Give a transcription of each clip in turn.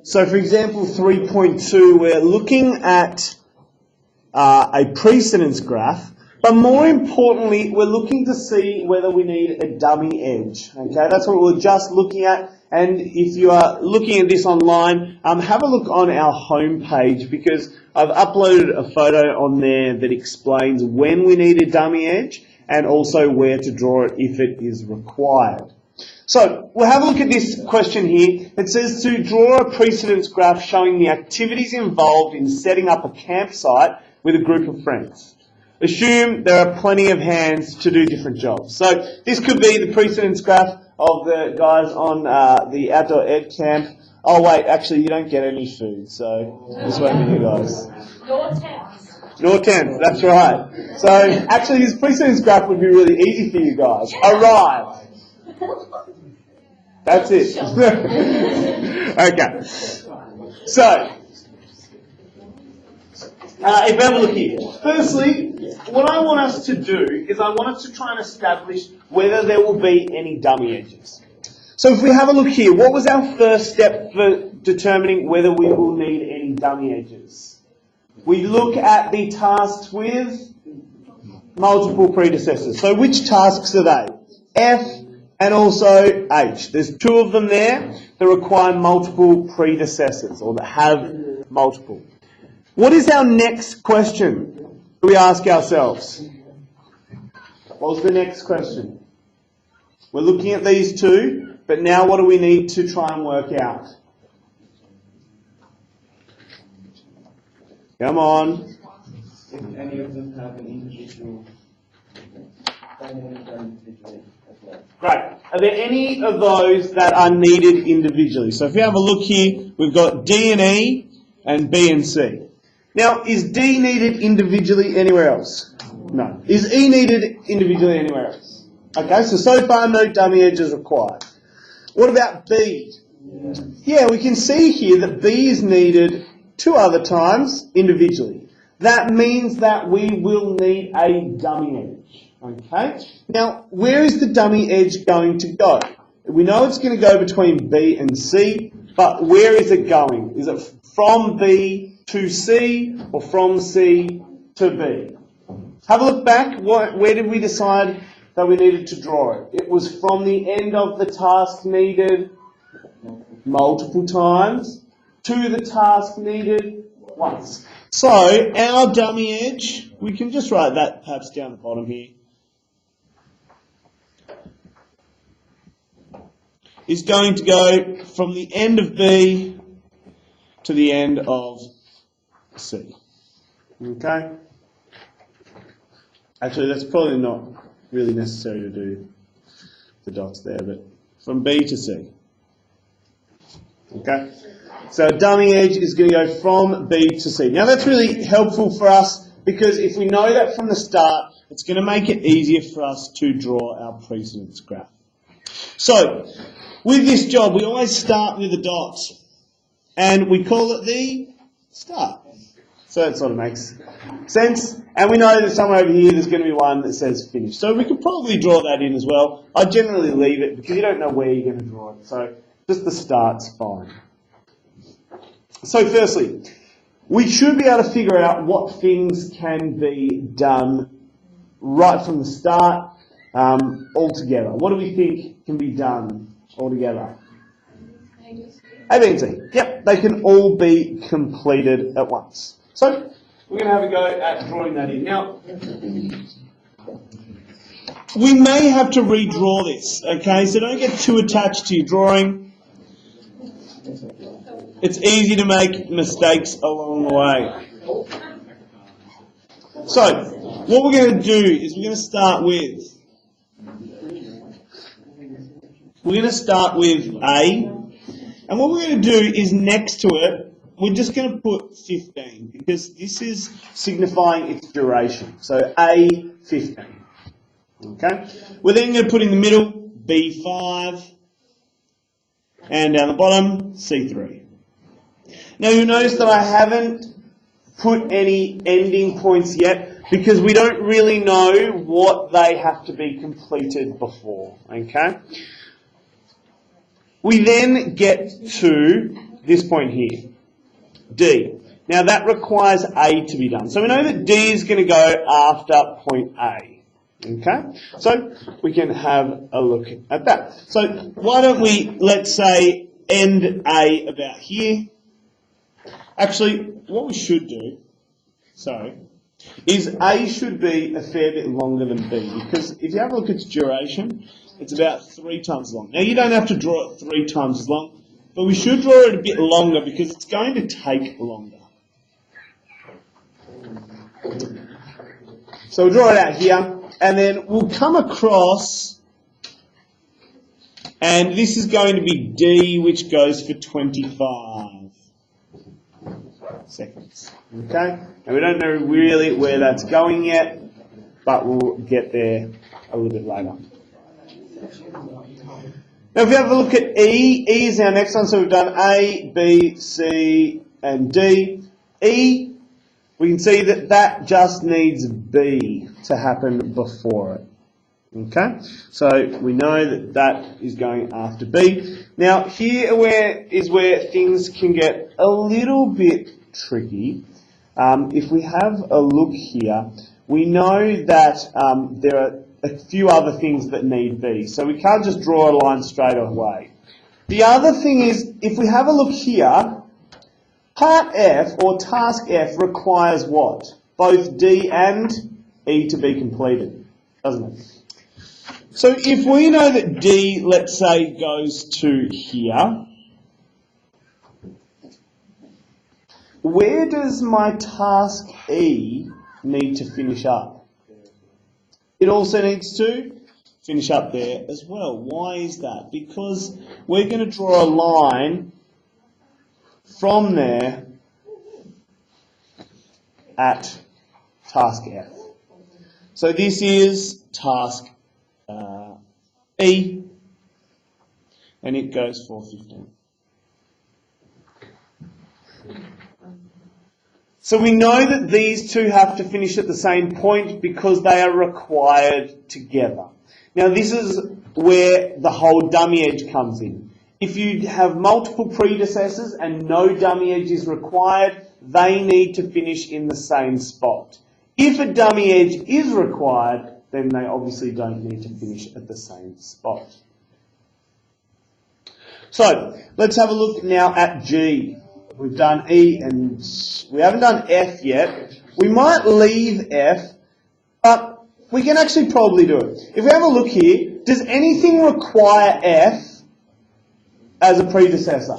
So for example, 3.2, we're looking at a precedence graph, but more importantly, we're looking to see whether we need a dummy edge. Okay, that's what we're just looking at. And if you are looking at this online, have a look on our home page, because I've uploaded a photo on there that explains when we need a dummy edge and also where to draw it if it is required. So we'll have a look at this question here. It says to draw a precedence graph showing the activities involved in setting up a campsite with a group of friends. Assume there are plenty of hands to do different jobs. So this could be the precedence graph of the guys on the outdoor ed camp. Oh wait, actually you don't get any food, so this won't be you guys. Nor tents, that's right. So actually this precedence graph would be really easy for you guys. Arrive. That's it. Okay. So, if we have a look here. Firstly, what I want us to do is I want us to try and establish whether there will be any dummy edges. So if we have a look here, what was our first step for determining whether we will need any dummy edges? We look at the tasks with multiple predecessors. So which tasks are they? F and also H. There's two of them there that require multiple predecessors, or that have multiple. What is our next question we ask ourselves? What was the next question? We're looking at these two, but now what do we need to try and work out? Come on. If any of them have an individual individually as well. Great. Are there any of those that are needed individually? So if you have a look here, we've got D and E and B and C. Now, is D needed individually anywhere else? No. Is E needed individually anywhere else? Okay, so far no dummy edges required. What about B? Yeah, we can see here that B is needed two other times individually. That means that we will need a dummy edge. Okay? Now, where is the dummy edge going to go? We know it's going to go between B and C, but where is it going? Is it from B to C or from C to B? Have a look back. Where did we decide that we needed to draw it? It was from the end of the task needed multiple times to the task needed once. So our dummy edge, we can just write that perhaps down the bottom here, is going to go from the end of B to the end of C. Okay? Actually, that's probably not really necessary to do the dots there, but from B to C. Okay? So a dummy edge is going to go from B to C. Now that's really helpful for us because if we know that from the start, it's going to make it easier for us to draw our precedence graph. So, with this job, we always start with the dots, and we call it the start. So that sort of makes sense. And we know that somewhere over here there's going to be one that says finish. So we could probably draw that in as well. I generally leave it because you don't know where you're going to draw it. So just the start's fine. So firstly, we should be able to figure out what things can be done right from the start altogether. What do we think can be done altogether? A, B and C. Yep, they can all be completed at once. So we're going to have a go at drawing that in. Now, we may have to redraw this, okay? So don't get too attached to your drawing. It's easy to make mistakes along the way. So, what we're going to do is we're going to start with A, and what we're going to do is next to it, we're just going to put 15 because this is signifying its duration. So A, 15. Okay? We're then going to put in the middle B5, and down the bottom C3. Now you'll notice that I haven't put any ending points yet because we don't really know what they have to be completed before. Okay? We then get to this point here, D. Now that requires A to be done. So we know that D is going to go after point A. Okay? So we can have a look at that. So why don't we, let's say, end A about here. Actually, what we should do, is A should be a fair bit longer than B, because if you have a look at its duration, it's about 3 times as long. Now you don't have to draw it 3 times as long, but we should draw it a bit longer because it's going to take longer. So we'll draw it out here, and then we'll come across, and this is going to be D, which goes for 25 seconds. Okay? And we don't know really where that's going yet, but we'll get there a little bit later. Now if we have a look at E, E is our next one, so we've done A, B, C, and D. E, we can see that that just needs B to happen before it. Okay, so we know that that is going after B. Now here is where things can get a little bit tricky. If we have a look here, we know that there are a few other things that need B, so we can't just draw a line straight away. The other thing is, if we have a look here, part F, or task F, requires what? Both D and E to be completed, doesn't it? So if we know that D, let's say, goes to here, where does my task E need to finish up? It also needs to finish up there as well. Why is that? Because we're going to draw a line from there at task F. So this is task E, and it goes for 15. So we know that these two have to finish at the same point because they are required together. Now this is where the whole dummy edge comes in. If you have multiple predecessors and no dummy edge is required, they need to finish in the same spot. If a dummy edge is required, then they obviously don't need to finish at the same spot. So let's have a look now at G. We've done E and we haven't done F yet. We might leave F, but we can actually probably do it. If we have a look here, does anything require F as a predecessor?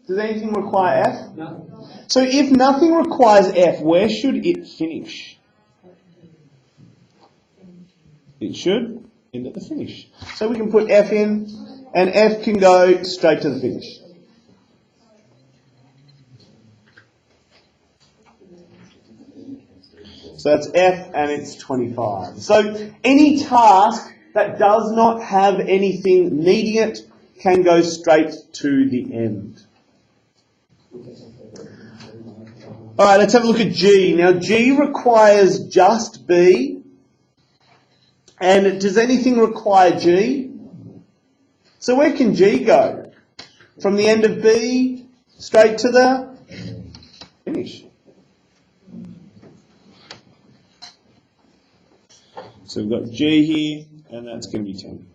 Does anything require F? No. So if nothing requires F, where should it finish? It should end at the finish. So we can put F in, and F can go straight to the finish. So that's F, and it's 25. So any task that does not have anything needing it can go straight to the end. Alright, let's have a look at G. Now G requires just B. And does anything require G? So where can G go? From the end of B straight to the finish. So we've got G here, and that's going to be 10.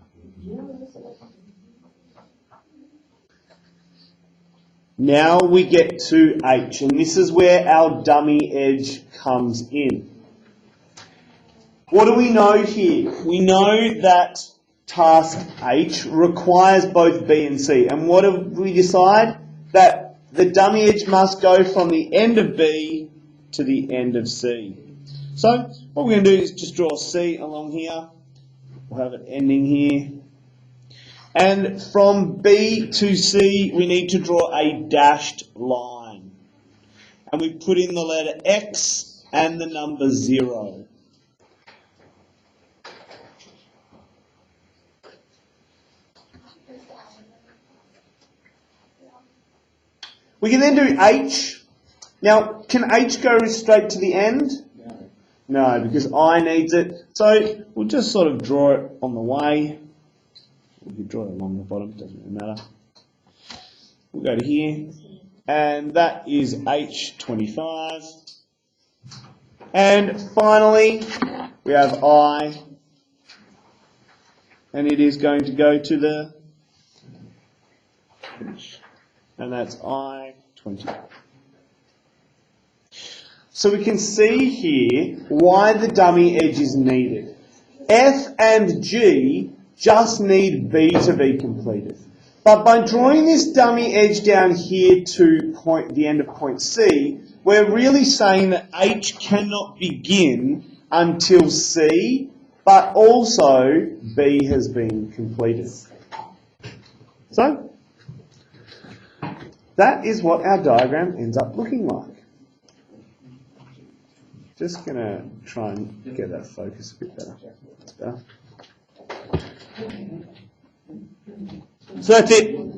Now we get to H, and this is where our dummy edge comes in. What do we know here? We know that task H requires both B and C. And what do we decide? That the dummy edge must go from the end of B to the end of C. So what we're going to do is just draw C along here. We'll have it ending here. And from B to C, we need to draw a dashed line. And we put in the letter X and the number 0. We can then do H. Now, can H go straight to the end? No, because I needs it. So we'll just sort of draw it on the way. We can draw it along the bottom, doesn't really matter. We'll go to here, and that is H25. And finally, we have I, and it is going to go to the finish, and that's I20. So we can see here why the dummy edge is needed. F and G just need B to be completed. But by drawing this dummy edge down here to the end of point C, we're really saying that H cannot begin until C, but also B has been completed. So, that is what our diagram ends up looking like. Just going to try and get that focus a bit better. That's better. So that's it.